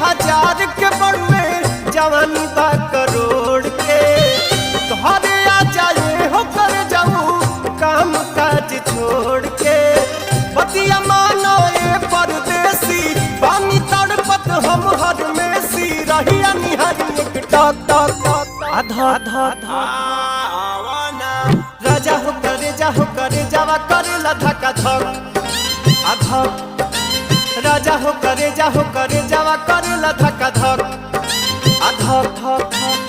हजार के बड़ुए जवानी बा करोड़ के तोहरे आ जाए हो कर जाऊं काम काज छोड़ के बतिया मानो ये परदेसी बानी तड़पत हम हर में सी रहिया निहारी एक टक टक टक आधा आधा आधा राजा हो करे जावा करे धक्का धक आधा राजा हो करे जावा करे धक्का धक आधा धक धक